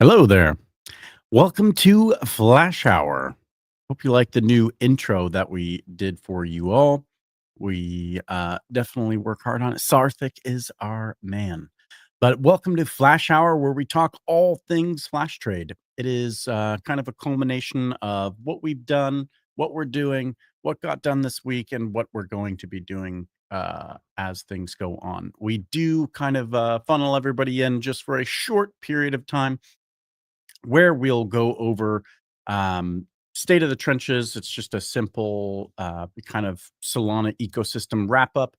Hello there. Welcome to Flash Hour. Hope you like the new intro that we did for you all. We definitely work hard on it. Sarthik is our man. But welcome to Flash Hour, where we talk all things Flash Trade. It is kind of a culmination of what we've done, what we're doing, what got done this week, and what we're going to be doing as things go on. We do kind of funnel everybody in just for a short period of time where we'll go over state of the trenches. It's just a simple kind of Solana ecosystem wrap up.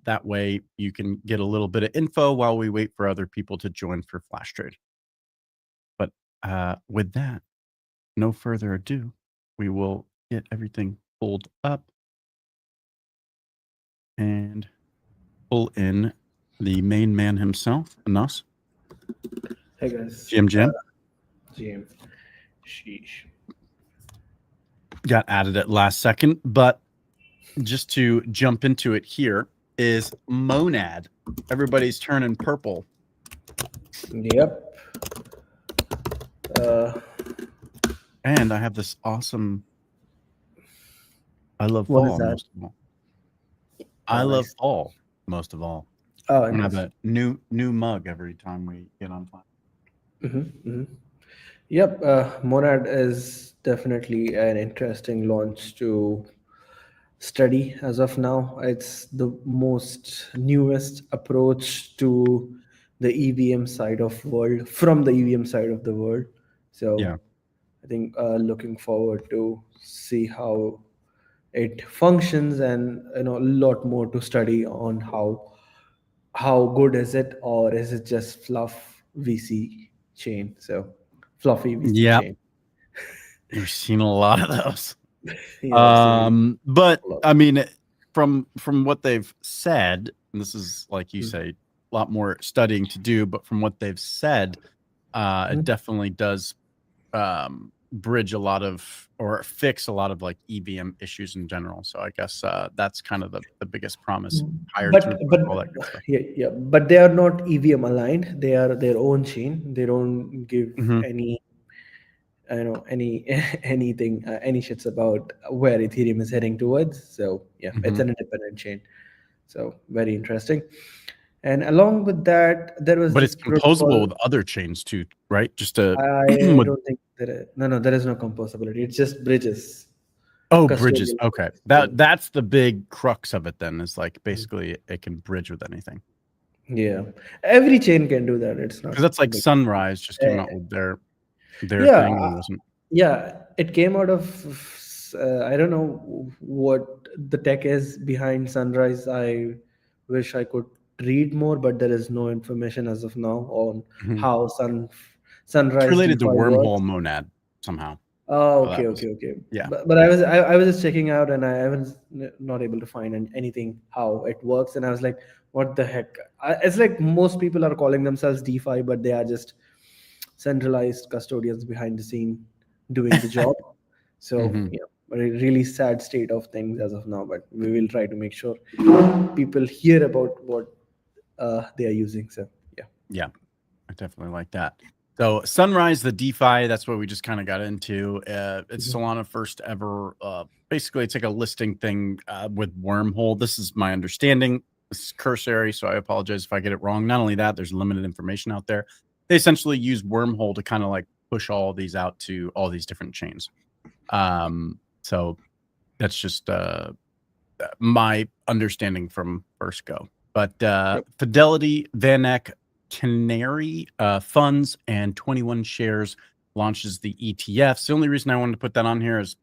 That way you can get a little bit of info while we wait for other people to join for Flash Trade. But with that, no further ado, we will get everything pulled up and pull in the main man himself, Anas. Hey guys. GM. GM. Sheesh. Got added at last second, but just to jump into it here is Monad. Everybody's turning purple. Yep. And I have this awesome. I love What fall is that? most of all. I love fall most of all. Oh, I have a new mug every time we get on fire. Yep. Monad is definitely an interesting launch to study as of now. It's the most newest approach to the EVM side of world from the EVM side of the world. So Yeah. I think looking forward to see how it functions, and a lot more to study on how good is it, or is it just fluff VC chain? So fluffy VC Yep. chain. You've seen a lot of those. Yeah, I've seen But a lot. I mean, from what they've said, and this is like you say, a lot more studying to do, but from what they've said, it definitely does bridge a lot of, or fix a lot of like EVM issues in general. So I guess that's kind of the biggest promise. Higher throughput, all that good stuff. Yeah, but they are not EVM aligned. They are their own chain. They don't give any anything any shits about where Ethereum is heading towards. So yeah, it's an independent chain. So very interesting. And along with that, there was But this it's composable protocol. with other chains too, right? Just to I don't think there is no composability. It's just bridges. bridges. Custodial Okay. bridges. That's the big crux of it then, is like basically it can bridge with anything. Yeah, every chain can do that. It's not Because that's like big. Sunrise just came out with their Yeah, thing. Or wasn't. yeah. It came out of I don't know what the tech is behind Sunrise. I wish I could read more, but there is no information as of now on how It's Sunrise related to DeFi Wormhole works. Monad somehow. Oh, So okay, that was, okay. yeah. But I was just checking out, and I was not able to find anything how it works, and I was like, what the heck? It's like most people are calling themselves DeFi, but they are just centralized custodians behind the scene doing the job. So yeah, a really sad state of things as of now, but we will try to make sure people hear about what they are using. So Yeah, I definitely like that. So Sunrise, the DeFi, that's what we just kind of got into. It's Solana first ever. Basically, it's like a listing thing with Wormhole. This is my understanding. This is cursory, so I apologize if I get it wrong. Not only that, there's limited information out there. They essentially use Wormhole to kind of like push all these out to all these different chains. So that's just my understanding from first go. But Fidelity, VanEck, Canary funds, and 21 shares launches the ETFs. The only reason I wanted to put that on here is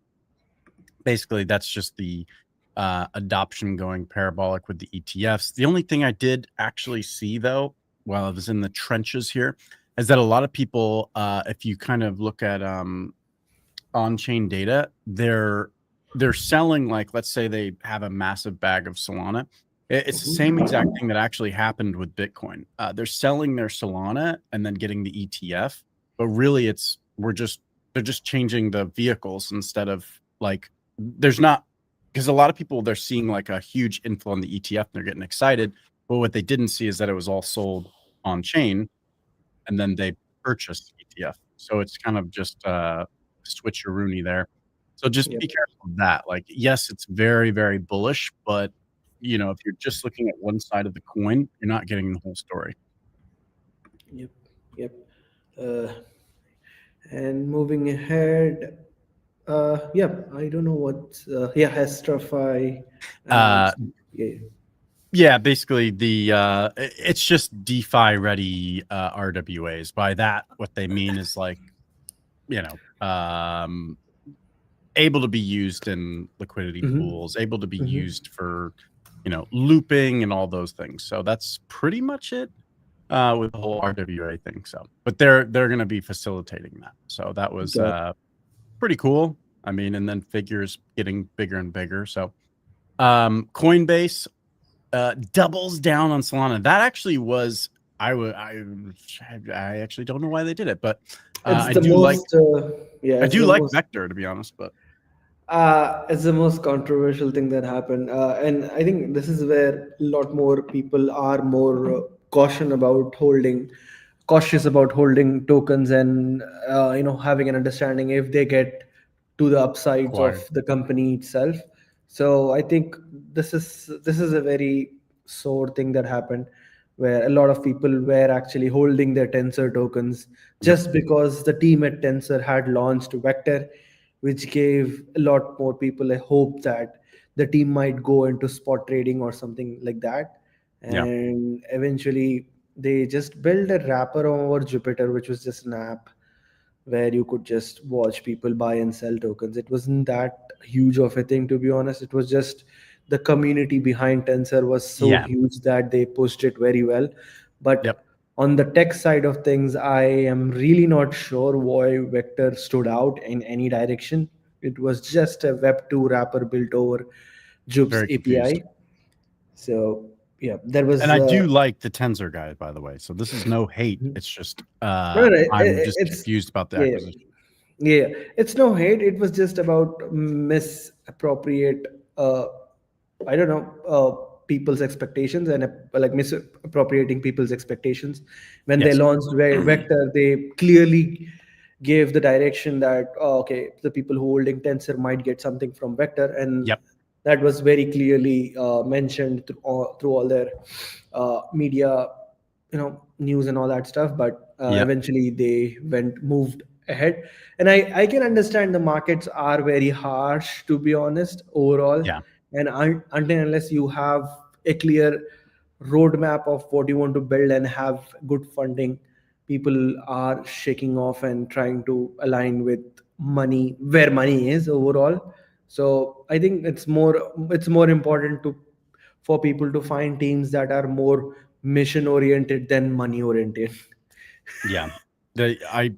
basically that's just the adoption going parabolic with the ETFs. The only thing I did actually see, though, while I was in the trenches here, is that a lot of people, if you kind of look at on-chain data, they're selling, like, let's say they have a massive bag of Solana. It's the same exact thing that actually happened with Bitcoin. They're selling their Solana and then getting the ETF, but really they're just changing the vehicles instead of like, there's not, because a lot of people, they're seeing like a huge inflow on the ETF and they're getting excited. But what they didn't see is that it was all sold on chain and then they purchased ETF. So it's kind of just switcheroony there. So just Yep. be careful of that. Like, yes, it's very, very bullish, but if you're just looking at one side of the coin, you're not getting the whole story. Yep. Yep. Uh, and moving ahead, I don't know what. Hestrify. Uh, Yeah. Yeah, basically it's just DeFi ready RWAs. By that, what they mean is like, able to be used in liquidity Mhm. pools, able to be Mhm. used for, looping and all those things. So that's pretty much it with the whole RWA thing. So, but they're going to be facilitating that. So that was pretty cool. I mean, and then Figure's getting bigger and bigger. So Coinbase doubles down on Solana. That actually was I actually don't know why they did it, but I do like Vector, to be honest. But it's the most controversial thing that happened, and I think this is where a lot more people are more cautious about holding tokens, and having an understanding if they get to the upsides of Acquired. the company itself. So I think this is a very sore thing that happened, where a lot of people were actually holding their Tensor tokens just because the team at Tensor had launched Vector, which gave a lot more people a hope that the team might go into spot trading or something like that. Yeah. And eventually, they just built a wrapper over Jupiter, which was just an app where you could just watch people buy and sell tokens. It wasn't that huge of a thing, to be honest. It was just the community behind Tensor was so huge that they pushed it very well. But on the tech side of things, I am really not sure why Vector stood out in any direction. It was just a Web2 wrapper built over Jupe's API. So yeah, there was. And I do like the Tensor guy, by the way. So this is no hate. It's just I'm just confused about the acquisition. Yeah, it's no hate. It was just about misappropriate. I don't know. People's expectations and like misappropriating people's expectations. When they launched Vector, they clearly gave the direction that okay, the people who holding Tensor might get something from Vector, and that was very clearly mentioned through all their media, news and all that stuff. But eventually they moved ahead, and I can understand the markets are very harsh, to be honest, overall. And until unless you have a clear roadmap of what you want to build and have good funding, people are shaking off and trying to align with money where money is overall. So I think it's more important for people to find teams that are more mission oriented than money oriented. I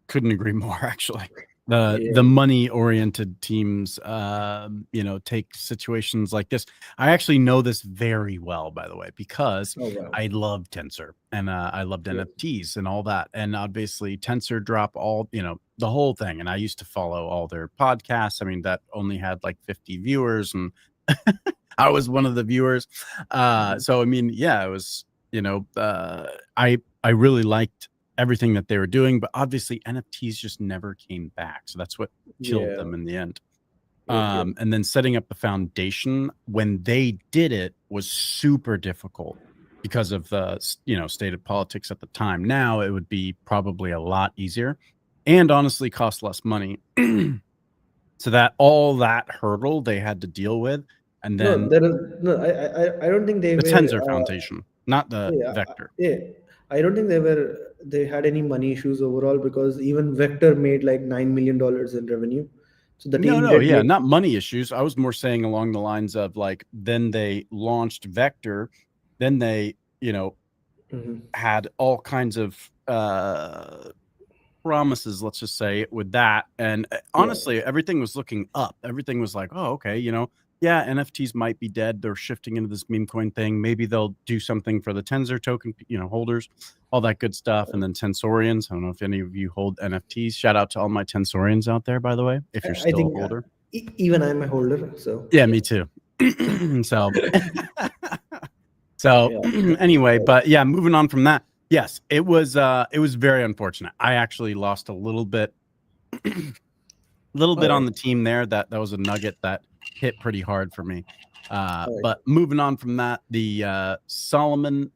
couldn't agree more, actually. The money oriented teams take situations like this. I actually know this very well, by the way, because I love Tensor and I loved NFTs and all that. And obviously Tensor drop all the whole thing, and I used to follow all their podcasts. I mean, that only had like 50 viewers, and I was one of the viewers. So I mean, it was I really liked everything that they were doing, but obviously NFTs just never came back. So that's what killed them in the end. And then setting up the foundation when they did it was super difficult because of the state of politics at the time. Now it would be probably a lot easier and honestly cost less money. So that all that hurdle they had to deal with, and then I don't think the Tensor Foundation, not the Vector. I don't think they had any money issues overall, because even Vector made like $9 million in revenue. So the team not money issues. I was more saying along the lines of like, then they launched Vector, then they had all kinds of promises, let's just say, with that. And honestly, everything was looking up. Everything was like, oh, okay, NFTs might be dead. They're shifting into this meme coin thing. Maybe they'll do something for the Tensor token, holders, all that good stuff. And then Tensorians. I don't know if any of you hold NFTs. Shout out to all my Tensorians out there, by the way, if you're still a holder. Even I'm a holder. So me too. So anyway, but moving on from that. Yes, it was very unfortunate. I actually lost a little bit on Alright. the team there. That was a nugget that hit pretty hard for me. Alright. But moving on from that, the Solomon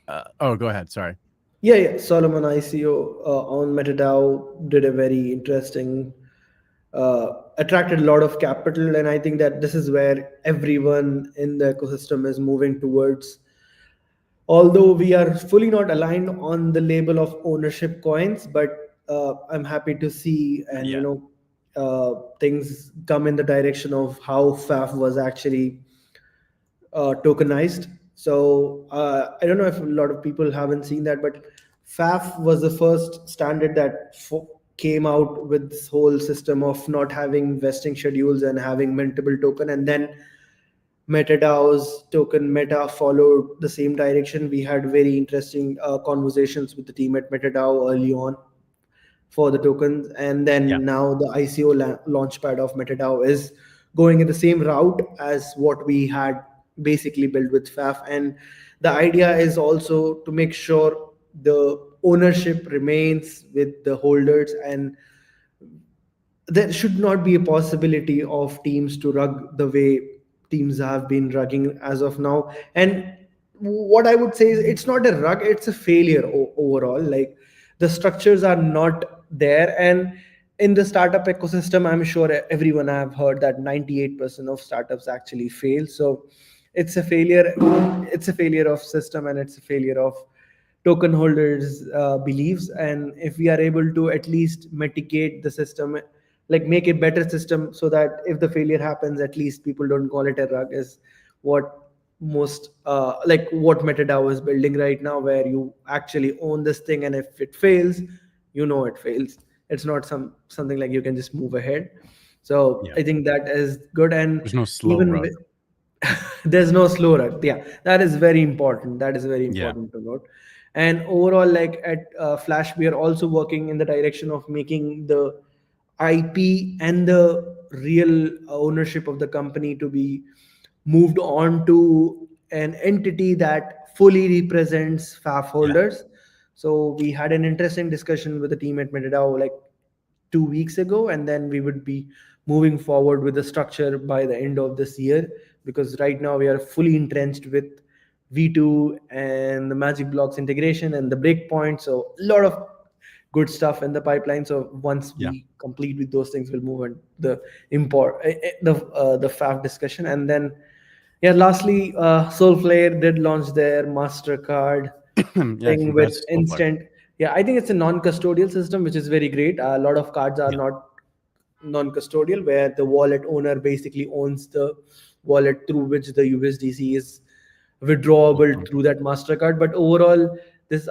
go ahead, sorry. Yeah. Solomon ICO on MetaDAO did a very interesting, attracted a lot of capital, and I think that this is where everyone in the ecosystem is moving towards. Although we are fully not aligned on the label of ownership coins, but I'm happy to see and Yeah. things come in the direction of how FAF was actually tokenized. So I don't know if a lot of people haven't seen that, but FAF was the first standard that came out with this whole system of not having vesting schedules and having mintable token, and then MetaDAO's token Meta followed the same direction. We had very interesting conversations with the team at MetaDAO early on for the tokens, and then Yeah. now the ICO launchpad of MetaDAO is going in the same route as what we had basically built with FAF. And the idea is also to make sure the ownership remains with the holders, and there should not be a possibility of teams to rug the way teams have been rugging as of now. And what I would say is it's not a rug, it's a failure overall. Like, the structures are not there, and in the startup ecosystem, I'm sure everyone have heard that 98% of startups actually fail. So it's a failure. It's a failure of system, and it's a failure of token holders beliefs. And if we are able to at least mitigate the system, like make a better system, so that if the failure happens, at least people don't call it a rug, is what most like what MetaDAO is building right now, where you actually own this thing, and if it fails, it fails. It's not something like you can just move ahead. So Yeah. I think that is good. And There's no slow even rug. there's no slow rug. Yeah, that is very important. That is very important to note. And overall, like at Flash, we are also working in the direction of making the IP and the real ownership of the company to be moved on to an entity that fully represents FAF holders. So we had an interesting discussion with the team at MetaDAO like 2 weeks ago, and then we would be moving forward with the structure by the end of this year, because right now we are fully entrenched with V2 and the Magic Blocks integration and the breakpoint. So a lot of good stuff in the pipeline. So once we complete with those things, we'll move on the the FAF discussion. And then lastly, Soulflare did launch their MasterCard thing with Congrats, Soulflare. instant. Yeah, I think it's a non-custodial system, which is very great. A lot of cards are not non-custodial, where the wallet owner basically owns the wallet through which the USDC is withdrawable through that MasterCard. But overall,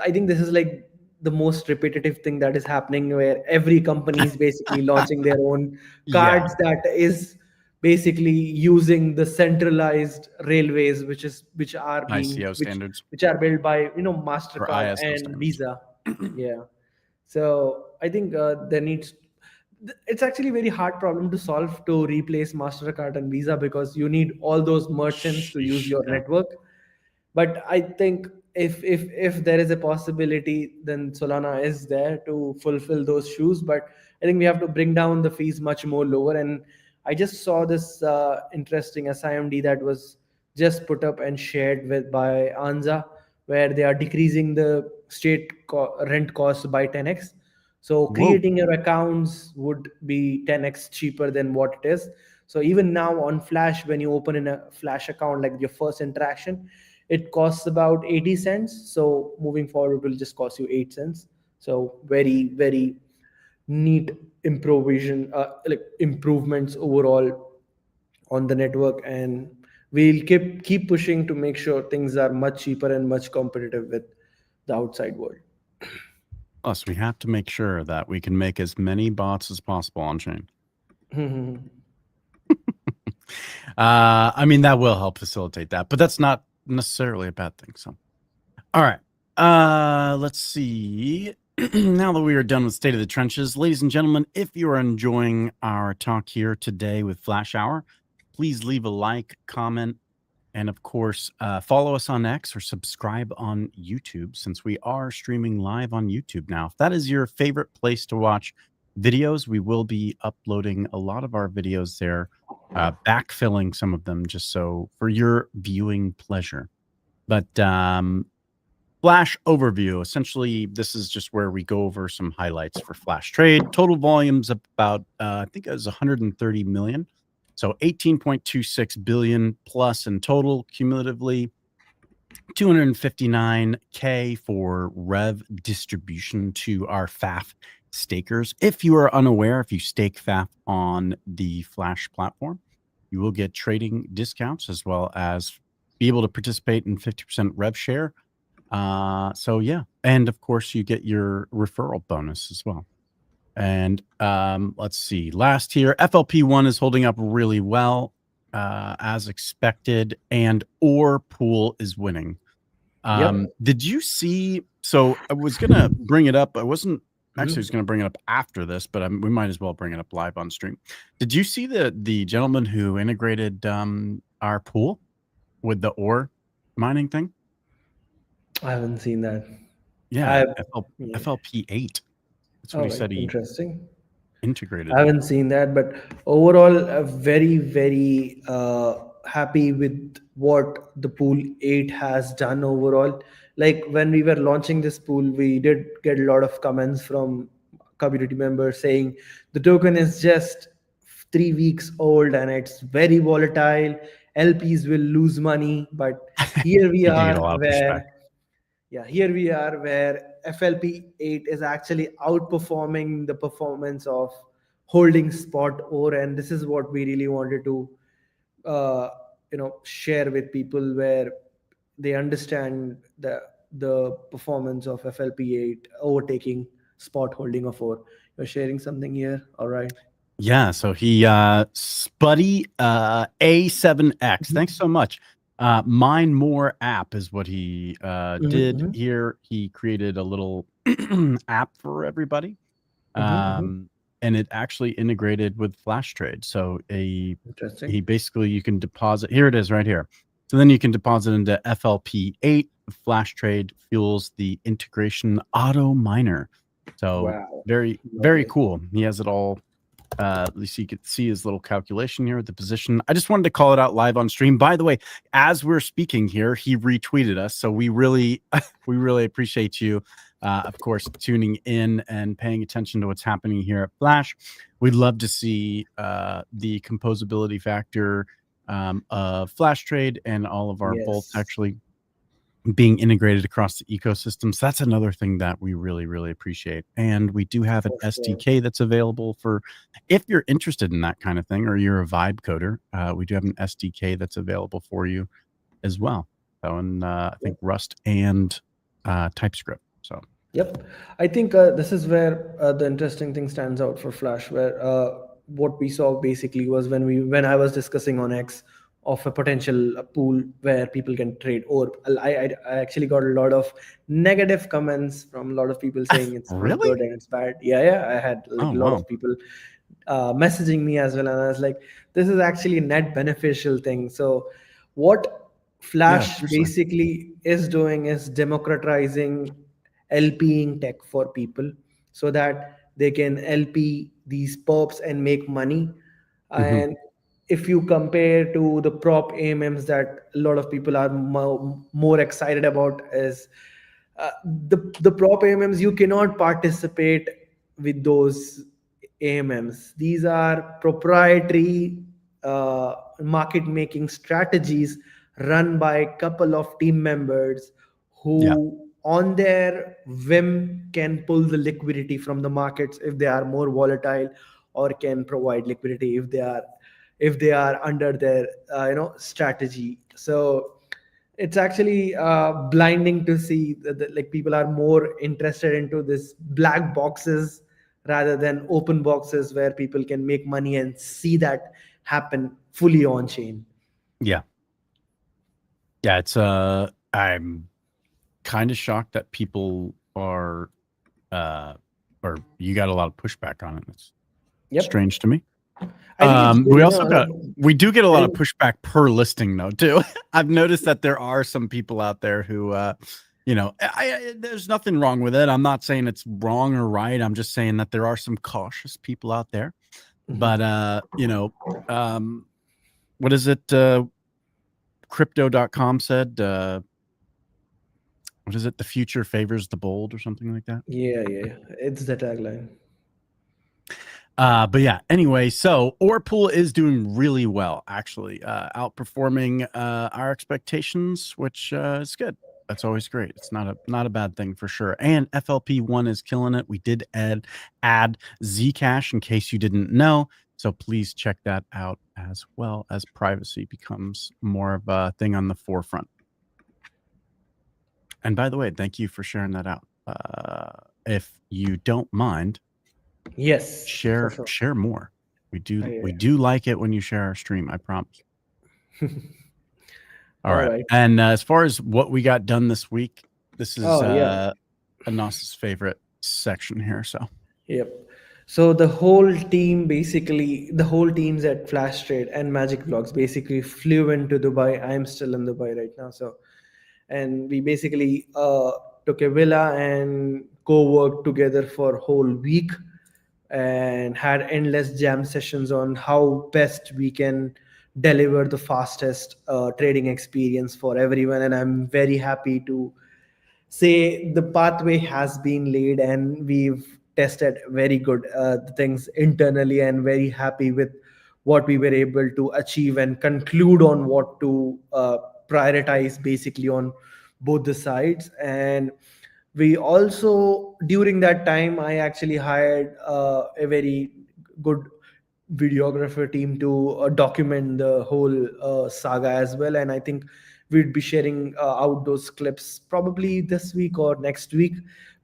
I think this is like the most repetitive thing that is happening, where every company is basically launching their own cards that is basically using the centralized railways, which are being ICO standards. which are built by MasterCard ISO and standards. Visa. Yeah. So I think it's actually a very hard problem to solve, to replace MasterCard and Visa, because you need all those merchants to use your network. But I think if there is a possibility, then Solana is there to fulfill those shoes. But I think we have to bring down the fees much more lower. And I just saw this interesting SIMD that was just put up and shared by Anza, where they are decreasing the state rent cost by 10x. So creating your accounts would be 10x cheaper than what it is. So even now on Flash, when you open in a Flash account, like your first interaction, it costs about 80 cents. So moving forward, it will just cost you 8 cents. So very, very neat improvements overall on the network. And we'll keep pushing to make sure things are much cheaper and much competitive with the outside world. Plus, we have to make sure that we can make as many bots as possible on chain. I mean, that will help facilitate that, but that's not necessarily a bad thing. So, all right. Let's see. Now that we are done with State of the Trenches, ladies and gentlemen, if you are enjoying our talk here today with Flash Hour, please leave a like, comment, And of course, follow us on X or subscribe on YouTube, since we are streaming live on YouTube now. If that is your favorite place to watch videos, we will be uploading a lot of our videos there, backfilling some of them just so for your viewing pleasure. But Flash overview. Essentially, this is just where we go over some highlights for Flash Trade. Total volume's about, I think it was 130 million. So 18.26 billion plus in total cumulatively. 259K for rev distribution to our FAF stakers. If you are unaware, if you stake FAF on the Flash platform, you will get trading discounts as well as be able to participate in 50% rev share. So yeah, and of course you get your referral bonus as well. And let's see, last here, FLP1 is holding up really well, as expected, and OR pool is winning. Did you see? So I was gonna bring it up. I wasn't actually was gonna bring it up after this, but we might as well bring it up live on stream. Did you see the gentleman who integrated our pool with the OR mining thing? I haven't seen that. Yeah, Yeah. FLP8. That's what he said. He Interesting. integrated. I haven't seen that, but overall, very, very happy with what the pool 8 has done overall. Like when we were launching this pool, we did get a lot of comments from community members saying the token is just 3 weeks old and it's very volatile. LPs will lose money, but here we He did get a are lot of pushback. here we are where FLP8 is actually outperforming the performance of holding spot OR, and this is what we really wanted to share with people, where they understand the performance of FLP8 overtaking spot holding of OR. You're sharing something here, all right? Yeah, so he Spuddy A7X. Thanks so much. Mine More app is what he did here. He created a little app for everybody. And it actually integrated with Flash Trade. So he basically, you can deposit, here it is right here. So then you can deposit into FLP8. Flash Trade fuels the integration auto miner. So very, very cool. He has it all. At least you could see his little calculation here with the position. I just wanted to call it out live on stream. By the way, as we're speaking here, he retweeted us. So we really appreciate you, of course, tuning in and paying attention to what's happening here at Flash. We'd love to see the composability factor of Flash Trade and all of our bolts actually being integrated across the ecosystem. So that's another thing that we really, really appreciate. And we do have an SDK that's available for, if you're interested in that kind of thing, or you're a vibe coder, we do have an SDK that's available for you as well. So, and I think Rust and TypeScript. So, I think this is where the interesting thing stands out for Flash, where what we saw basically was when I was discussing on X of a potential pool where people can trade, or I actually got a lot of negative comments from a lot of people saying it's not good and it's bad. I had a lot of people messaging me as well, and I was like, this is actually a net beneficial thing. So what Flash basically is doing is democratizing LPing tech for people so that they can LP these perps and make money. And if you compare to the prop AMMs that a lot of people are more excited about, is the prop AMMs, you cannot participate with those AMMs. These are proprietary market making strategies run by a couple of team members who on their whim can pull the liquidity from the markets if they are more volatile, or can provide liquidity if they are under their strategy. So it's actually blinding to see that like people are more interested into this black boxes rather than open boxes where people can make money and see that happen fully on chain. It's I'm kind of shocked that people are or you got a lot of pushback on it. It's strange to me. I think it's good, We you also know, got like, we do get a lot of getting- pushback per listing though too. I've noticed that there are some people out there who there's nothing wrong with it. I'm not saying it's wrong or right. I'm just saying that there are some cautious people out there. But what is it? Crypto.com said what is it? The future favors the bold or something like that. yeah, it's the tagline. But yeah, anyway, so Orpool is doing really well, actually, outperforming our expectations, which is good. That's always great. It's not a bad thing for sure. And FLP1 is killing it. We did add Zcash in case you didn't know. So please check that out as well as privacy becomes more of a thing on the forefront. And by the way, thank you for sharing that out. If you don't mind, Yes, share for sure. share more. We Yeah. do like it when you share our stream, I promise. All right. right. And as far as what we got done this week, this is Yeah. Anas's favorite section here. So Yep. So the whole team, basically, the whole teams at Flash Trade and Magic Blocks basically flew into Dubai. I'm still in Dubai right now. So, and we basically took a villa and co-worked together for a whole week and had endless jam sessions on how best we can deliver the fastest trading experience for everyone. And I'm very happy to say the pathway has been laid and we've tested very good things internally and very happy with what we were able to achieve and conclude on what to prioritize basically on both the sides. And we also, during that time, I actually hired a very good videographer team to document the whole saga as well. And I think we'd be sharing out those clips probably this week or next week.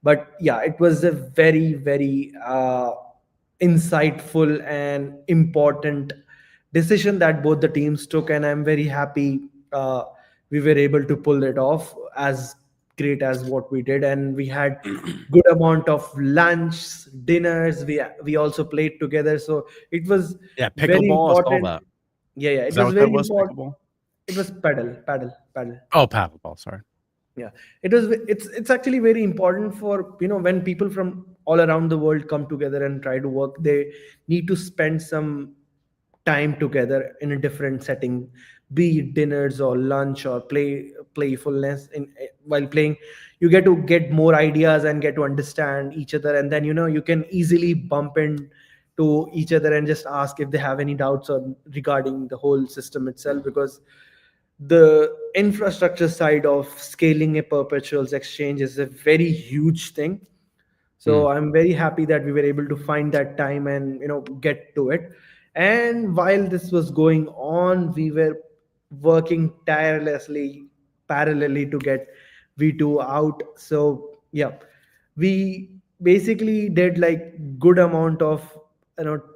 But yeah, it was a very, very insightful and important decision that both the teams took. And I'm very happy we were able to pull it off as great as what we did. And we had good amount of lunch, dinners. We also played together. So it was yeah, very pickleball, I saw important. that. Yeah, Is it that was what that very was? important. Pickleball? It was paddle. Oh, paddleball, sorry. Yeah, it's actually very important for, when people from all around the world come together and try to work, they need to spend some time together in a different setting, be it dinners or lunch or playfulness. While playing, you get more ideas and get to understand each other, and then you can easily bump into each other and just ask if they have any doubts or regarding the whole system itself, because the infrastructure side of scaling a perpetuals exchange is a very huge thing. So I'm very happy that we were able to find that time and get to it. And while this was going on, we were working tirelessly parallelly to get V2 out. So yeah, we basically did like good amount of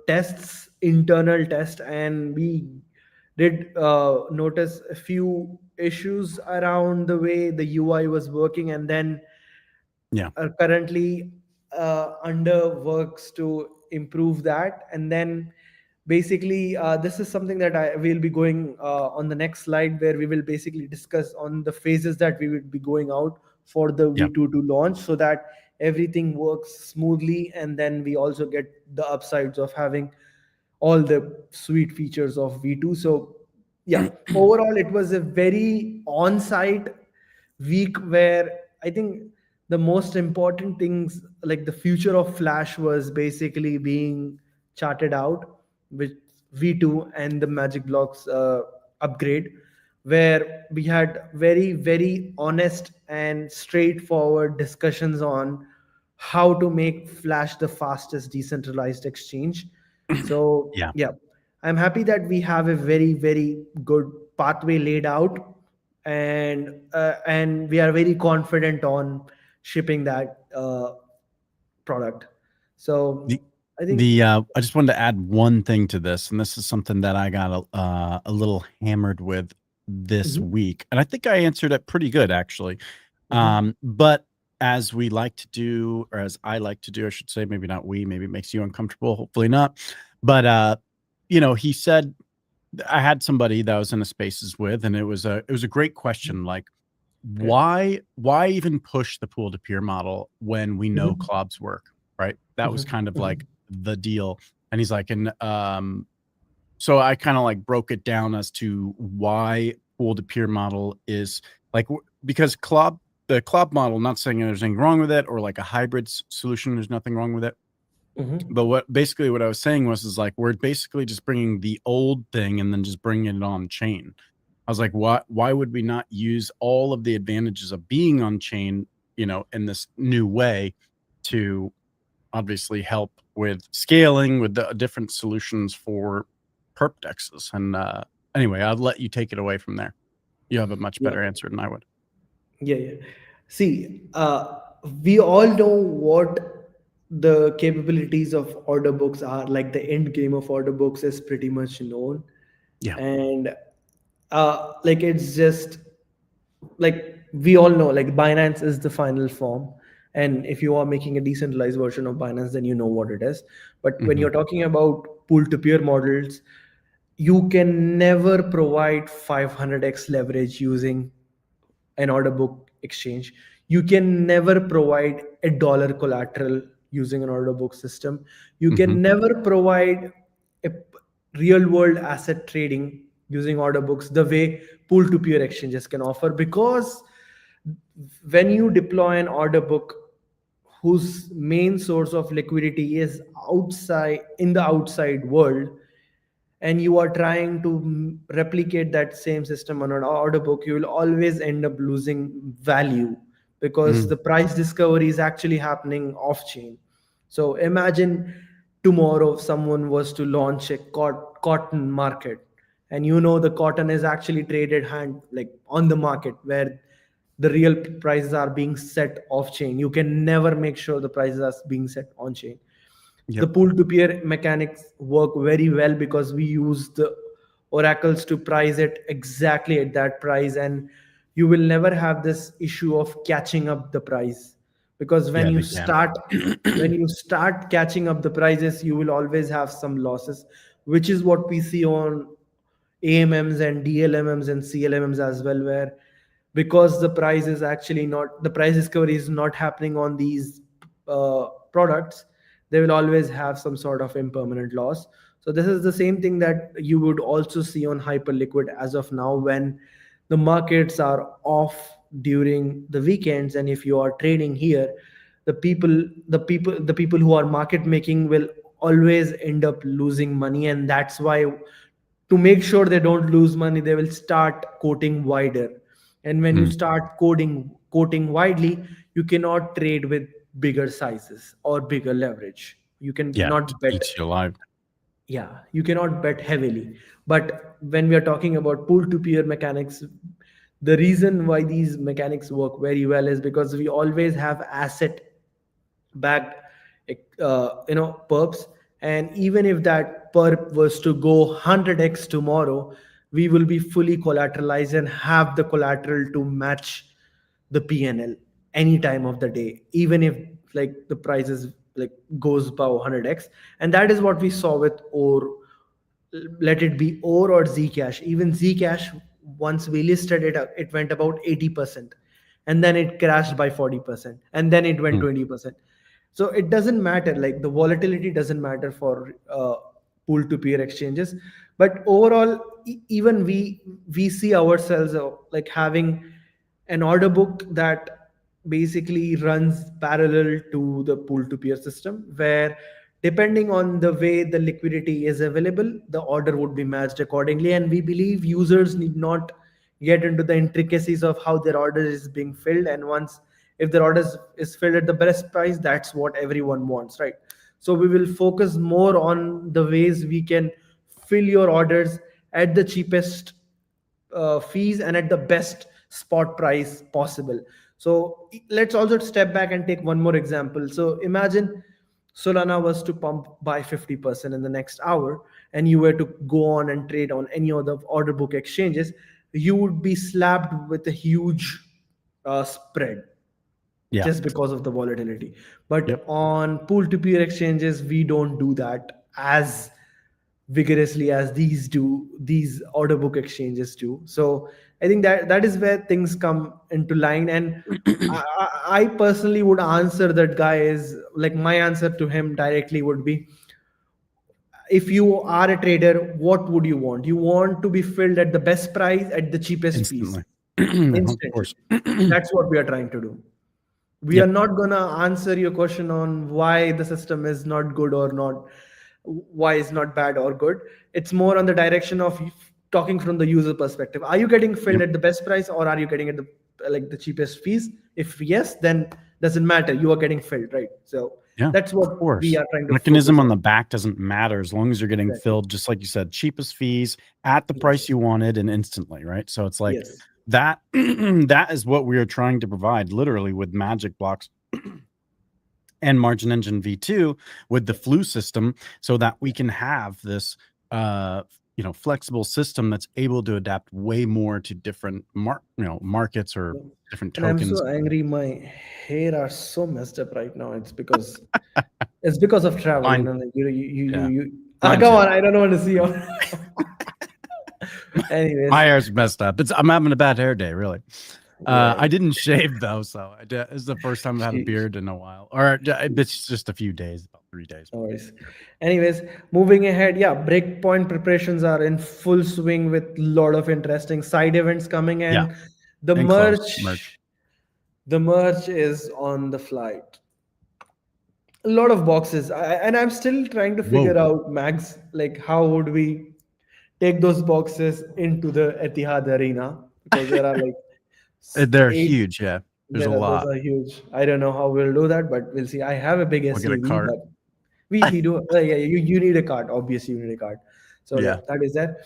tests, internal test, and we did notice a few issues around the way the UI was working. And then are currently under works to improve that. And then basically this is something that I will be going on the next slide, where we will basically discuss on the phases that we will be going out for the V2 to launch, so that everything works smoothly, and then we also get the upsides of having all the sweet features of V2. So yeah, overall it was a very on-site week where I think the most important things, like the future of Flash, was basically being charted out with V2 and the Magic Blocks upgrade, where we had very, very honest and straightforward discussions on how to make Flash the fastest decentralized exchange. So yeah, I'm happy that we have a very, very good pathway laid out, and we are very confident on shipping that product. So I think I just wanted to add one thing to this, and this is something that I got a little hammered with this week, and I think I answered it pretty good actually. But as we like to do, or as I like to do, I should say, maybe not we, maybe it makes you uncomfortable, hopefully not. But he said, I had somebody that I was in a spaces with, and it was a great question. Like, Okay. why even push the pool to peer model when we know Mhm. Klob's work, right? That was kind of like Mhm. the deal. And he's like, and so I kind of like broke it down as to why pool to peer model is like because the Klob model, not saying there's anything wrong with it, or like a hybrid solution, there's nothing wrong with it. Mhm. But what I was saying is like we're basically just bringing the old thing and then just bringing it on chain. I was like, why would we not use all of the advantages of being on chain, in this new way to obviously help with scaling with the different solutions for perp dexes? And anyway, I'll let you take it away from there. You have a much Yeah. better answer than I would. Yeah. See, we all know what the capabilities of order books are. Like the end game of order books is pretty much known, Yeah. and like it's just like we all know, like Binance is the final form. And if you are making a decentralized version of Binance, then you know what it is. But when Hmm. you're talking about pool to peer models, you can never provide 500x leverage using an order book exchange. You can never provide a dollar collateral using an order book system. You Hmm. can never provide a real world asset trading using order books the way pool to peer exchanges can offer, because when you deploy an order book whose main source of liquidity is outside in the outside world, and you are trying to replicate that same system on an order book, you will always end up losing value, because the price discovery is actually happening off chain. So imagine tomorrow if someone was to launch a cotton market, and the cotton is actually traded hand like on the market, where the real prices are being set off chain. You can never make sure the prices are being set on chain. The Yep. pool to peer mechanics work very well because we use the oracles to price it exactly at that price, and you will never have this issue of catching up the price, because Yeah, they can. when you start catching up the prices, you will always have some losses, which is what we see on AMMs and DLMMs and CLMMs as well, where because the price discovery is not happening on these products, they will always have some sort of impermanent loss. So this is the same thing that you would also see on hyperliquid as of now, when the markets are off during the weekends, and if you are trading here, the people who are market making will always end up losing money. And that's why, to make sure they don't lose money, they will start quoting wider. And when you Mm. start quoting widely, you cannot trade with bigger sizes or bigger leverage. You Yeah, cannot it bet. eats you alive. Yeah, you cannot bet heavily. But when we are talking about pool to peer mechanics, the reason why these mechanics work very well is because we always have asset backed perps. And even if that perp was to go 100x tomorrow, we will be fully collateralized and have the collateral to match the PNL any time of the day, even if like the prices like goes above 100x. And that is what we saw with or let it be or Zcash. Even Zcash, once we listed it, it went about 80%, and then it crashed by 40%, and then it went Mm. 20%. So it doesn't matter, like the volatility doesn't matter for pool to peer exchanges. But overall, even we see ourselves like having an order book that basically runs parallel to the pool to peer system, where depending on the way the liquidity is available, the order would be matched accordingly. And we believe users need not get into the intricacies of how their order is being filled. And once if their order is filled at the best price, that's what everyone wants, right? So we will focus more on the ways we can fill your orders at the cheapest fees and at the best spot price possible. So let's also step back and take one more example. So imagine Solana was to pump by 50% in the next hour, and you were to go on and trade on any of the order book exchanges, you would be slapped with a huge spread Yeah. just because of the volatility. But Yep. on pool to peer exchanges, we don't do that as vigorously as these order book exchanges do. So I think that is where things come into line. And I personally would answer that guy is like, my answer to him directly would be, if you are a trader, what would you want? You want to be filled at the best price at the cheapest fees, Instantly. Of instantly. course. That's what we are trying to do. We Yep. are not going to answer your question on why the system is not good or not, why it's not bad or good. It's more on the direction of talking from the user perspective. Are you getting filled Yep. at the best price, or are you getting at the cheapest fees? If yes, then doesn't matter, you are getting filled, right? So Yeah, that's of what course. we are trying to Mechanism focus on the on. back doesn't matter as long as you're getting Exactly. filled, just like you said, cheapest fees at the price Yes. you wanted and instantly, right? So it's like Yes. that that is what we are trying to provide literally with Magic Blocks and Margin Engine V2 with the Flu system, so that we can have this flexible system that's able to adapt way more to different markets or different And I'm tokens. so angry. My hair are so messed up right now. It's because of travel. Mine, Like yeah. you. Mine Come too. on! I don't want to see you. Anyways, My hair's messed up. I'm having a bad hair day, really. yeah, I didn't shave though, so it's the first time I've had a beard in a while, or it's just a few days, about 3 days. no worries. Anyways, moving ahead, yeah, breakpoint preparations are in full swing with a lot of interesting side events coming, and Yeah, the and close merch. the merch is on the flight. A lot of boxes, and I'm still trying to figure Whoa. out, Max, like how would we take those boxes into the Etihad Arena, because there are like They're 8. huge. Yeah, there's a Those lot. are huge. I don't know how we'll do that, but we'll see. I have a big We'll get a SUV, cart. but we do. Yeah, you need a card. Obviously, you need a card. So yeah, Yeah. that is that.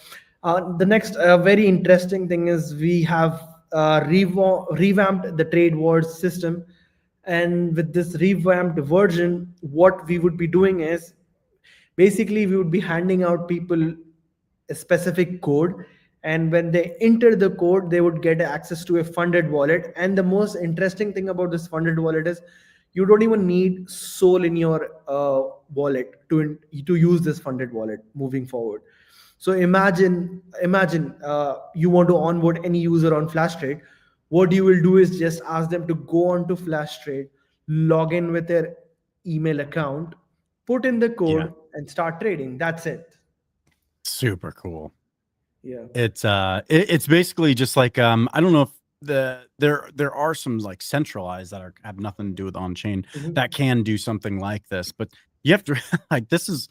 The next very interesting thing is we have revamped the trade wars system, and with this revamped version, what we would be doing is basically we would be handing out people a specific code, and when they enter the code they would get access to a funded wallet. And the most interesting thing about this funded wallet is you don't even need Sol in your wallet to use this funded wallet moving forward. So imagine you want to onboard any user on FlashTrade. What you will do is just ask them to go on to FlashTrade, log in with their email account, put in the code, Yeah. and start trading. That's it. Super cool. Yeah. It's basically just like I don't know if there are some like centralized that have nothing to do with on chain that can do something like this, but you have to like this is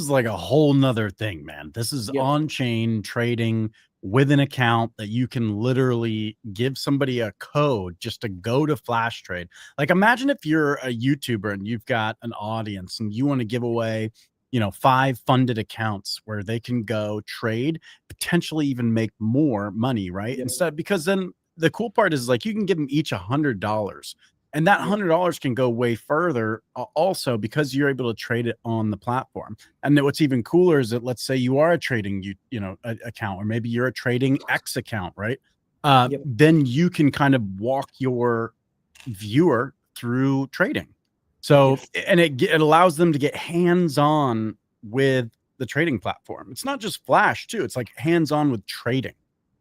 like a whole nother thing, man. This is on chain trading with an account that you can literally give somebody a code just to go to FlashTrade. Like imagine if you're a YouTuber and you've got an audience and you want to give away 5 funded accounts where they can go trade, potentially even make more money, right? Instead, because then the cool part is like you can give them each $100, and that $100 can go way further also because you're able to trade it on the platform. And then what's even cooler is that let's say you are a trading account, or maybe you're a trading X account, right? Then you can kind of walk your viewer through trading. So, and it allows them to get hands-on with the trading platform. It's not just Flash too. It's like hands-on with trading.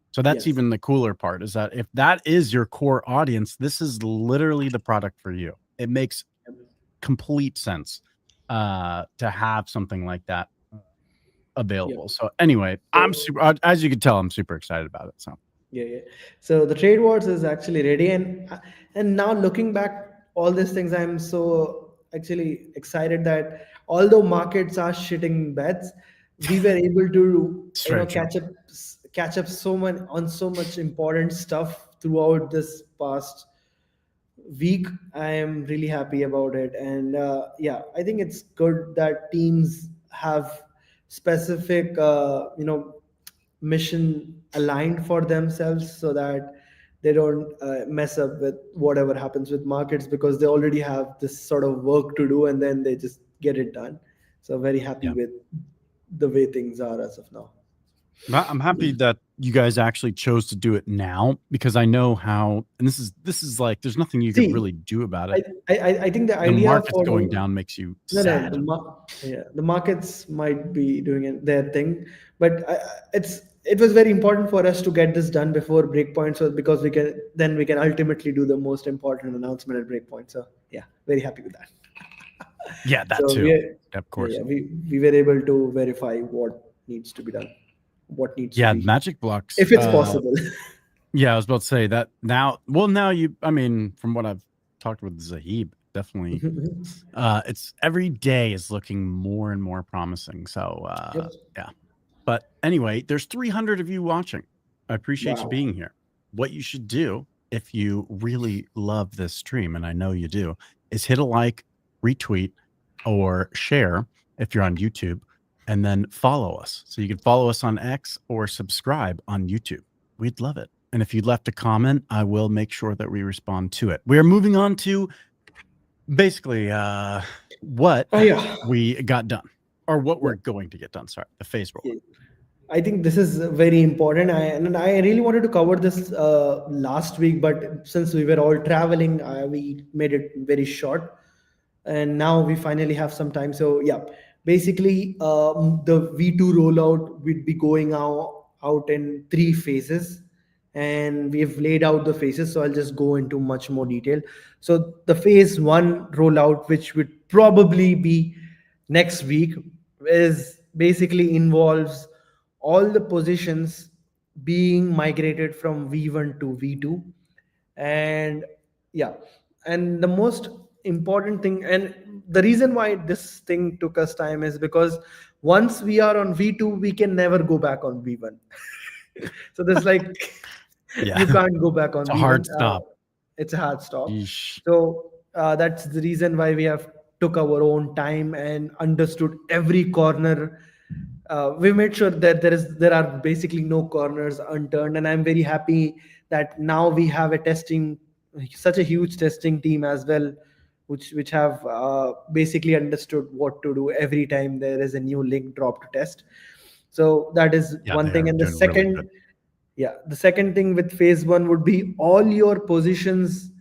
So that's even the cooler part, is that if that is your core audience, this is literally the product for you. It makes complete sense to have something like that available. So anyway, I'm super, as you can tell, I'm super excited about it. So yeah. So the trade wars is actually ready, and now looking back all these things, I'm so actually excited that although markets are shitting bets, we were able to catch up so much on so much important stuff throughout this past week. I am really happy about it, and yeah, I think it's good that teams have specific mission aligned for themselves, so that they don't mess up with whatever happens with markets, because they already have this sort of work to do and then they just get it done. So very happy with the way things are as of now. I'm happy that you guys actually chose to do it now, because I know how, and this is like, there's nothing you can See, really do about I, it. I think the The idea market's for going down makes you no, sad. the markets might be doing their thing, but it was very important for us to get this done before Breakpoint, so because we can ultimately do the most important announcement at Breakpoint. So yeah, very happy with that. Yeah, that So too. Of yeah, course. we were able to verify what needs to be done, what needs to Yeah, be, Magic Blocks. if it's possible. Yeah, I was about to say that now. Well, now I mean, from what I've talked with Zahib, definitely, it's every day is looking more and more promising. So, Yep. yeah. But anyway, there's 300 of you watching. I appreciate you Wow. being here. What you should do if you really love this stream, and I know you do, is hit a like, retweet, or share if you're on YouTube, and then follow us. So you can follow us on X or subscribe on YouTube. We'd love it. And if you left a comment, I will make sure that we respond to it. We are moving on to basically what Yeah. we got done, or what we're going to get done. Sorry, the phase roll. I think this is very important. I really wanted to cover this last week, but since we were all traveling, we made it very short. And now we finally have some time. So yeah, basically, the V2 rollout would be going out in 3 phases, and we have laid out the phases. So I'll just go into much more detail. So the phase one rollout, which would probably be next week, is basically involves all the positions being migrated from V1 to V2. And yeah, and the most important thing, and the reason why this thing took us time, is because once we are on V2, we can never go back on V1. So there's like Yeah, you can't go back on it's a V1. hard stop. It's a hard stop. Yeesh. So that's the reason why we have took our own time and understood every corner. We made sure that there are basically no corners unturned, and I'm very happy that now we have such a huge testing team as well, which have basically understood what to do every time there is a new link drop to test. So that is Yeah, one they thing. are And the doing really second, good. yeah, the second thing with phase one would be all your positions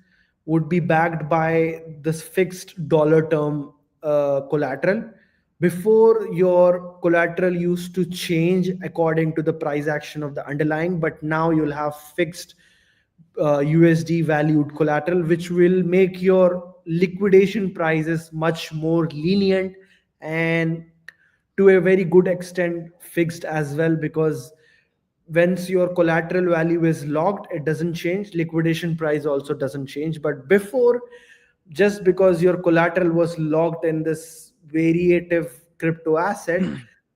would be backed by this fixed dollar term collateral. Before, your collateral used to change according to the price action of the underlying, but now you'll have fixed USD valued collateral, which will make your liquidation prices much more lenient and to a very good extent fixed as well, because once your collateral value is locked, it doesn't change, liquidation price also doesn't change. But before, just because your collateral was locked in this variative crypto asset,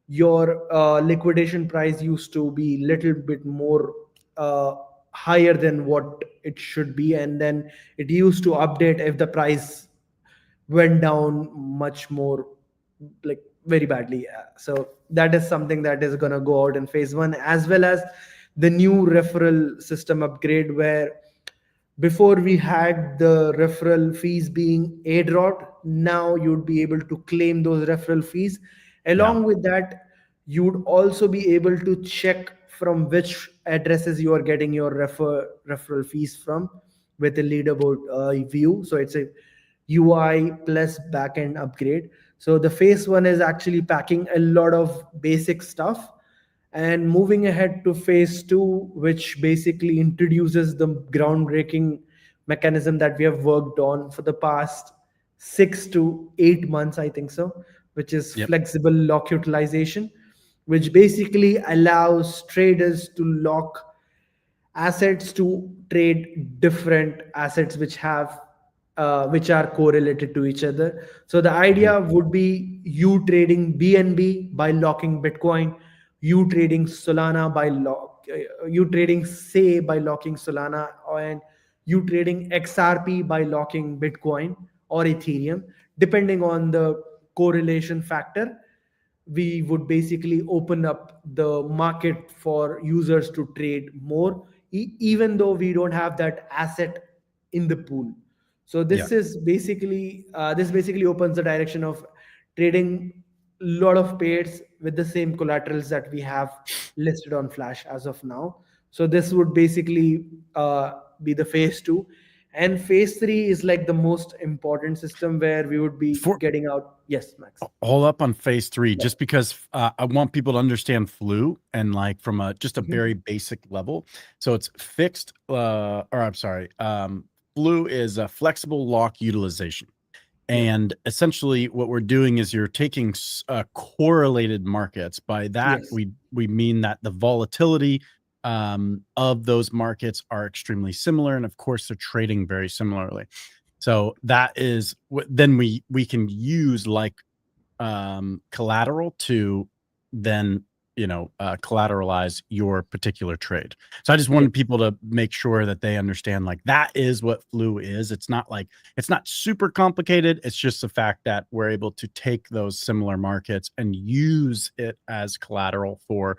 your liquidation price used to be little bit more uh, higher than what it should be, and then it used to update if the price went down much more, like very badly. So that is something that is going to go out in phase one, as well as the new referral system upgrade, where before we had the referral fees being airdropped, now you'd be able to claim those referral fees. Along with that, you'd also be able to check from which addresses you are getting your referral fees from with the leaderboard view. So it's a UI plus backend upgrade. So the phase one is actually packing a lot of basic stuff, and moving ahead to phase two, which basically introduces the groundbreaking mechanism that we have worked on for the past 6 to 8 months, I think so, which is Yep. flexible lock utilization, which basically allows traders to lock assets to trade different assets which are correlated to each other. So the idea would be you trading BNB by locking Bitcoin, you trading Solana by you trading Say by locking Solana, and you trading XRP by locking Bitcoin or Ethereum, depending on the correlation factor. We would basically open up the market for users to trade more, even though we don't have that asset in the pool. So this basically opens the direction of trading a lot of pairs with the same collaterals that we have listed on Flash as of now. So this would basically be the phase 2. And phase 3 is like the most important system where we would be getting out. Yes, Max. All up on phase 3, just because I want people to understand Flu and like from just a very basic level. So it's fixed, or I'm sorry, Flu is a flexible lock utilization. And essentially what we're doing is you're taking correlated markets. By that, we mean that the volatility of those markets are extremely similar. And of course, they're trading very similarly. So that is what then we can use like collateral to then collateralize your particular trade. So I just wanted people to make sure that they understand like that is what Flu is. It's not super complicated. It's just the fact that we're able to take those similar markets and use it as collateral for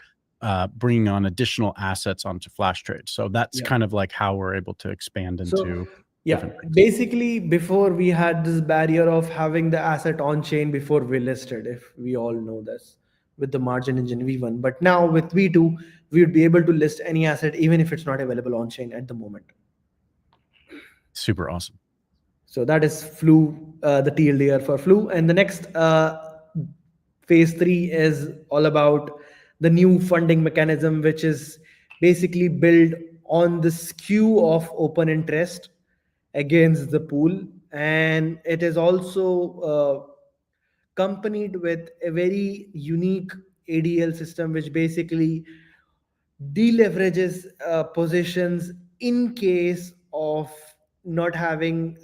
bringing on additional assets onto Flash Trade. So that's kind of like how we're able to expand into. Basically before we had this barrier of having the asset on chain before we listed, if we all know this, with the margin engine V1. But now with V2, we would be able to list any asset even if it's not available on chain at the moment. Super awesome. So that is Flu, the TLDR for Flu. And the next phase 3 is all about the new funding mechanism, which is basically built on the skew of open interest against the pool. And it is also accompanied with a very unique ADL system, which basically deleverages positions in case of not having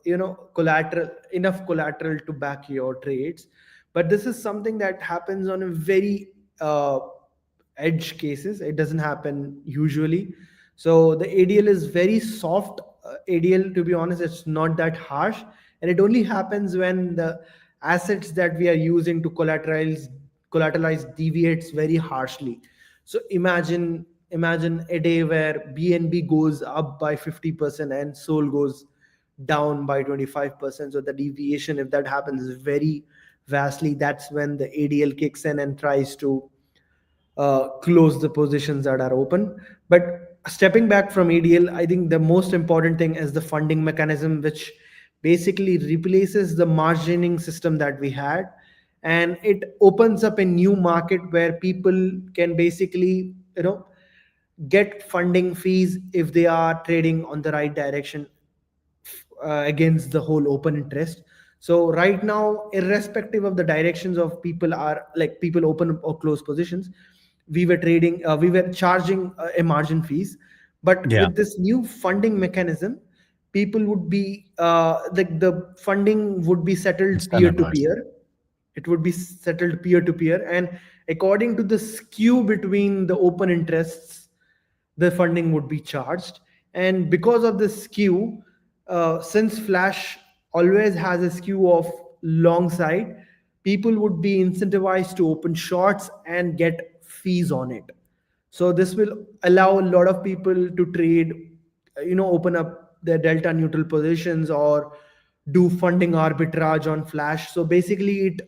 enough collateral to back your trades. But this is something that happens on a very edge cases. It doesn't happen usually. So the ADL is very soft. ADL, to be honest, it's not that harsh, and it only happens when the assets that we are using to collateralize deviates very harshly. So imagine a day where BNB goes up by 50% and SOL goes down by 25%. So the deviation, if that happens, is very vastly. That's when the ADL kicks in and tries to close the positions that are open. But stepping back from ADL, I think the most important thing is the funding mechanism, which basically replaces the margining system that we had. And it opens up a new market where people can basically, get funding fees if they are trading on the right direction against the whole open interest. So right now, irrespective of the directions of people open or close positions, we were charging a margin fees. But with this new funding mechanism, people would be the funding would be settled peer-to-peer. It would be settled peer-to-peer, and according to the skew between the open interests, the funding would be charged. And because of the skew, since Flash always has a skew of long side, people would be incentivized to open shorts and get fees on it. So this will allow a lot of people to trade, open up their delta neutral positions or do funding arbitrage on Flash. So basically it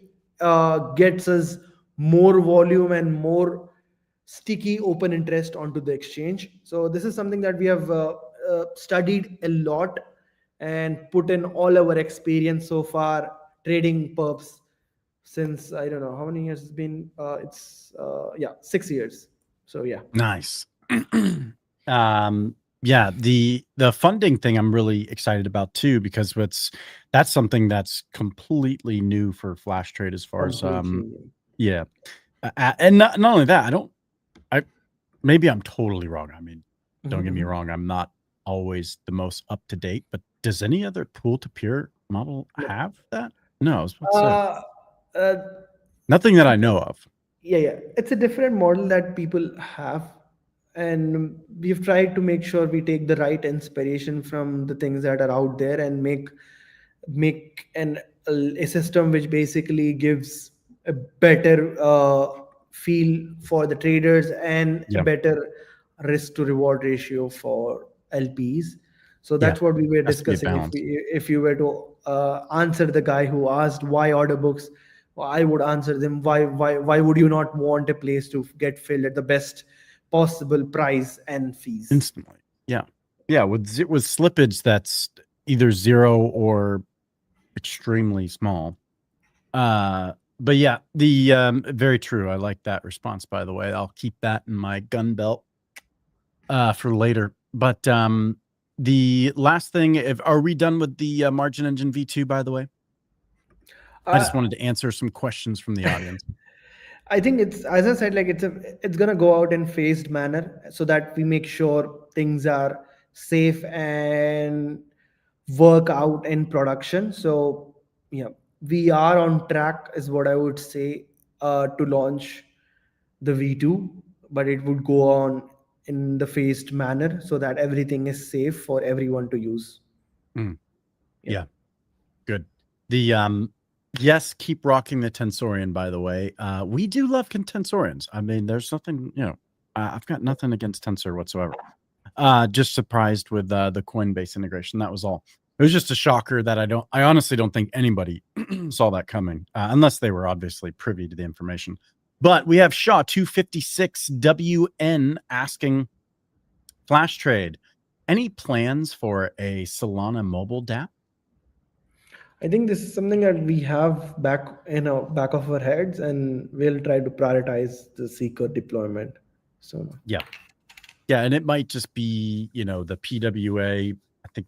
gets us more volume and more sticky open interest onto the exchange. So this is something that we have studied a lot and put in all our experience so far trading perps since, I don't know how many years it's been. It's 6 years. So yeah. Nice. Yeah, the funding thing I'm really excited about too, because that's something that's completely new for Flash Trade as far as and not only that, maybe I'm totally wrong. I mean, don't get me wrong, I'm not always the most up to date, but does any other pool to peer model have that? No, I was about to say. Nothing that I know of. Yeah, it's a different model that people have, and we've tried to make sure we take the right inspiration from the things that are out there and make a system which basically gives a better feel for the traders and a better risk to reward ratio for LPs. So that's what we were discussing. If you were to answer the guy who asked why order books, I would answer them, why would you not want a place to get filled at the best possible price and fees? Instantly. Yeah. Yeah. With slippage that's either 0 or extremely small. But yeah, the very true. I like that response, by the way. I'll keep that in my gun belt for later. But the last thing, are we done with the Margin Engine V2, by the way? I just wanted to answer some questions from the audience. I think it's, as I said, like it's gonna go out in phased manner so that we make sure things are safe and work out in production. So yeah, we are on track, is what I would say, to launch the V2, but it would go on in the phased manner so that everything is safe for everyone to use. Yeah. Good. The yes, keep rocking the Tensorian, by the way. We do love Tensorians. I mean, there's nothing, I've got nothing against Tensor whatsoever. Just surprised with the Coinbase integration. That was all. It was just a shocker that I honestly don't think anybody saw that coming, unless they were obviously privy to the information. But we have Shaw 256WN asking, Flash Trade, any plans for a Solana mobile DApp? I think this is something that we have back in our back of our heads, and we'll try to prioritize the Seeker deployment. So yeah, and it might just be the PWA. I think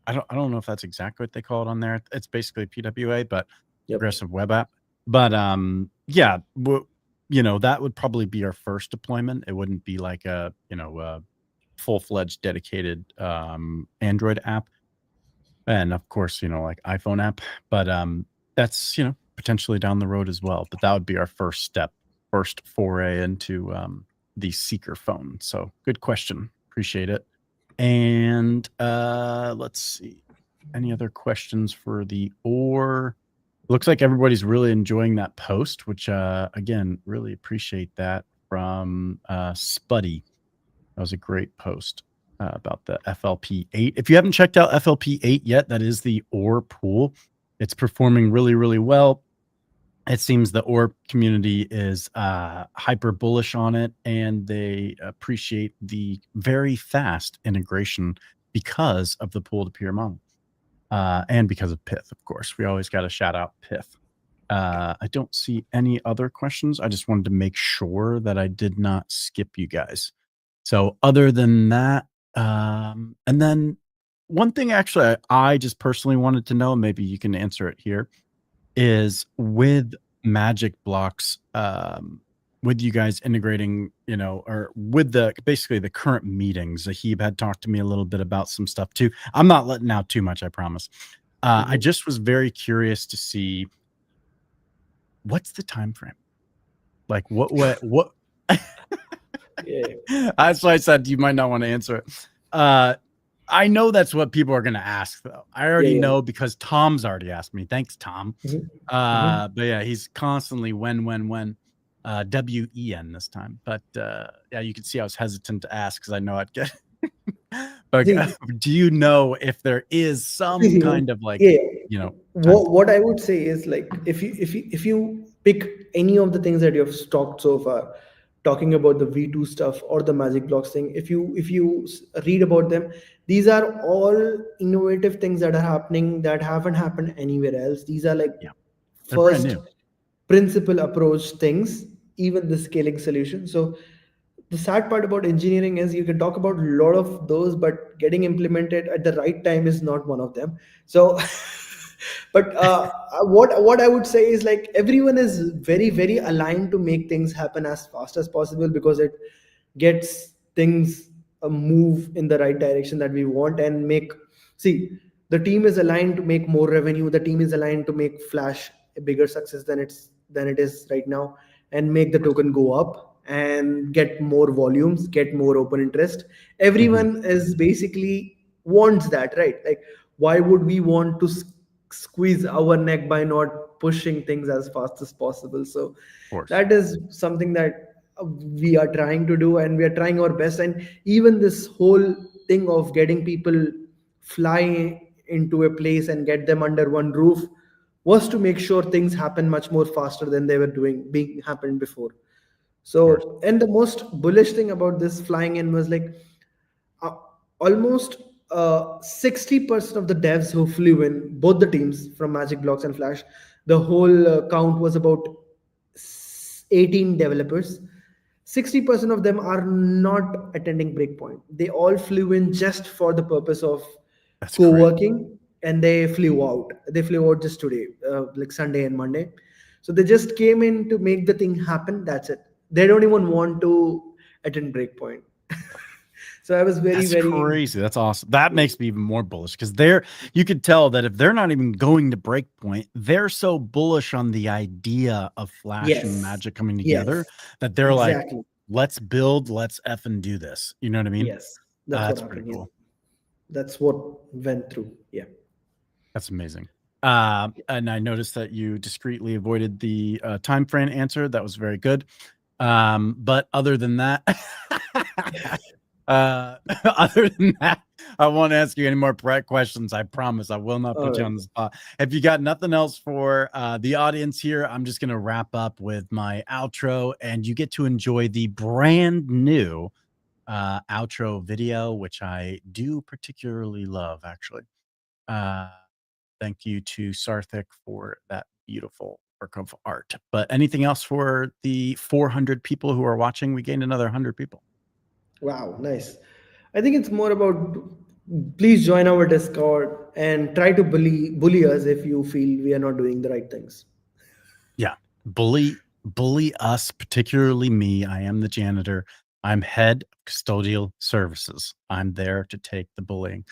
I don't know if that's exactly what they call it on there. It's basically PWA, but Progressive Web App. But that would probably be our first deployment. It wouldn't be like a full-fledged dedicated Android app. And of course, like iPhone app, but that's, potentially down the road as well. But that would be our first foray into the Seeker phone. So good question. Appreciate it. And let's see. Any other questions for the OR? Looks like everybody's really enjoying that post, which again, really appreciate that from Spuddy. That was a great post. About the FLP8. If you haven't checked out FLP8 yet, that is the OR pool. It's performing really, really well. It seems the OR community is hyper bullish on it, and they appreciate the very fast integration because of the pool-to-peer model, and because of Pyth, of course. We always got to shout out Pyth. I don't see any other questions. I just wanted to make sure that I did not skip you guys. So other than that, and then one thing actually I just personally wanted to know, maybe you can answer it here, is with Magic Blocks, with you guys integrating, or with basically the current meetings. Zahib had talked to me a little bit about some stuff too. I'm not letting out too much, I promise. I just was very curious to see what's the time frame. Like what That's why I said you might not want to answer it. I know that's what people are going to ask, though. I already know because Tom's already asked me. Thanks, Tom. But yeah, he's constantly when, WEN this time. But yeah, you can see I was hesitant to ask because I know I'd get. But do you know if there is some kind of like, what I would say is, like, if you pick any of the things that you have talked so far, talking about the V2 stuff or the Magic Blocks thing, if you read about them, these are all innovative things that are happening that haven't happened anywhere else. These are like first principle approach things, even the scaling solution. So the sad part about engineering is you can talk about a lot of those, but getting implemented at the right time is not one of them. So but what I would say is, like, everyone is very, very aligned to make things happen as fast as possible, because it gets things move in the right direction that we want, and the team is aligned to make more revenue. The team is aligned to make Flash a bigger success than it is right now, and make the token go up and get more volumes, get more open interest. Everyone is basically wants that, right? Like, why would we want to squeeze our neck by not pushing things as fast as possible? So that is something that we are trying to do, and we are trying our best. And even this whole thing of getting people fly into a place and get them under one roof was to make sure things happen much more faster than they were being happened before. course. So, and the most bullish thing about this flying in was like uh, almost 60% of the devs who flew in, both the teams from Magic Blocks and Flash, the whole count was about 18 developers. 60% of them are not attending Breakpoint. They all flew in just for the purpose of That's great. co-working, and they flew out. They flew out just today, like Sunday and Monday. So they just came in to make the thing happen. That's it. They don't even want to attend Breakpoint. So I was That's very crazy. That's awesome. That makes me even more bullish because you could tell that if they're not even going to Breakpoint, they're so bullish on the idea of Flash and yes, Magic coming together yes, that they're like, exactly. let's build, let's effing do this. You know what I mean? Yes, that's what That's happened. pretty Yeah. cool. That's what went through. Yeah. That's amazing. And I noticed that you discreetly avoided the time frame answer. That was very good. But other than that, other than that, I won't ask you any more questions. I promise I will not put you on the spot. If you got nothing else for the audience here, I'm just going to wrap up with my outro, and you get to enjoy the brand new outro video, which I do particularly love, actually. Thank you to Sarthik for that beautiful work of art. But anything else for the 400 people who are watching? We gained another 100 people. Wow, nice. I think it's more about please join our Discord and try to bully us if you feel we are not doing the right things. Yeah, bully us, particularly me. I am the janitor. I'm head of custodial services. I'm there to take the bullying.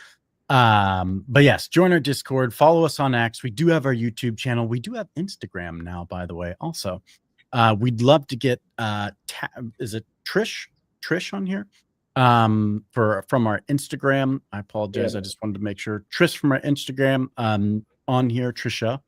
But yes, join our Discord, follow us on X. We do have our YouTube channel. We do have Instagram now, by the way. Also, we'd love to get is it Trish on here from our Instagram. I apologize. Yeah. I just wanted to make sure Trish from our Instagram on here, Trisha,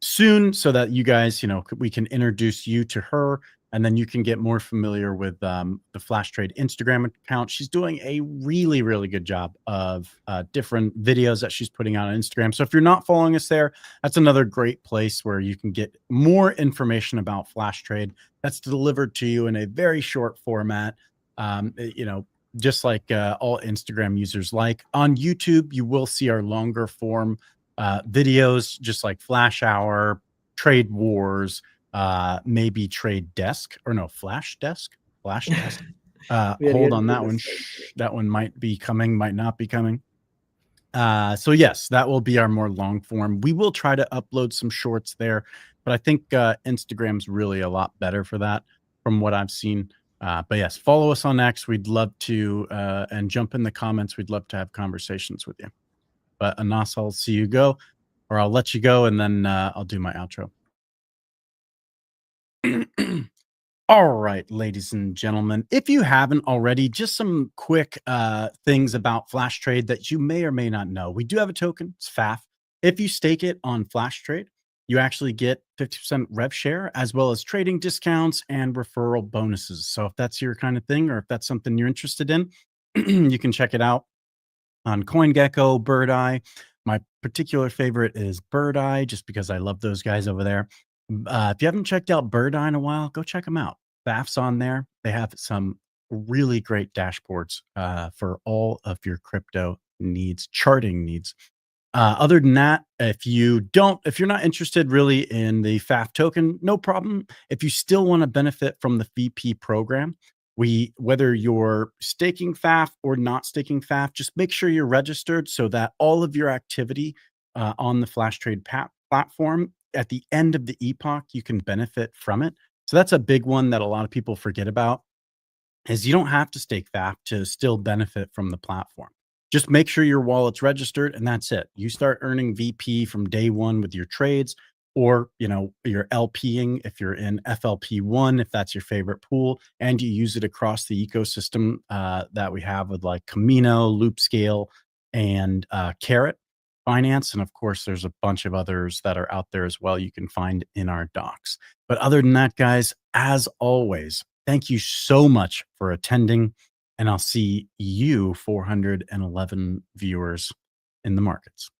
soon, so that you guys, we can introduce you to her, and then you can get more familiar with the Flash Trade Instagram account. She's doing a really, really good job of different videos that she's putting out on Instagram. So if you're not following us there, that's another great place where you can get more information about Flash Trade that's delivered to you in a very short format. Just like all Instagram users like. On YouTube, you will see our longer form videos, just like Flash Hour, Trade Wars, maybe Trade Desk, or no, Flash Desk. Hold on, that one. That one might be coming, might not be coming. So yes, that will be our more long form. We will try to upload some shorts there, but I think Instagram's really a lot better for that from what I've seen. But yes, follow us on X. We'd love to, and jump in the comments. We'd love to have conversations with you. But Anas, I'll see you go, or I'll let you go, and then I'll do my outro. All right, ladies and gentlemen, if you haven't already, just some quick things about Flash Trade that you may or may not know. We do have a token, it's FAF. If you stake it on Flash Trade, you actually get 50% rev share, as well as trading discounts and referral bonuses. So if that's your kind of thing, or if that's something you're interested in, you can check it out on CoinGecko, Bird-Eye. My particular favorite is Bird-Eye, just because I love those guys over there. If you haven't checked out Bird-Eye in a while, go check them out. FAF's on there. They have some really great dashboards for all of your crypto needs, charting needs. Other than that, if you're not interested really in the FAF token, no problem. If you still want to benefit from the VP program, whether you're staking FAF or not staking FAF, just make sure you're registered so that all of your activity on the Flash Trade platform at the end of the epoch, you can benefit from it. So that's a big one that a lot of people forget about, is you don't have to stake FAF to still benefit from the platform. Just make sure your wallet's registered, and that's it. You start earning VP from day one with your trades, or you're LPing if you're in FLP1, if that's your favorite pool, and you use it across the ecosystem that we have with like Camino, Loopscale, and Carrot Finance. And of course, there's a bunch of others that are out there as well you can find in our docs. But other than that, guys, as always, thank you so much for attending, and I'll see you 411 viewers in the markets.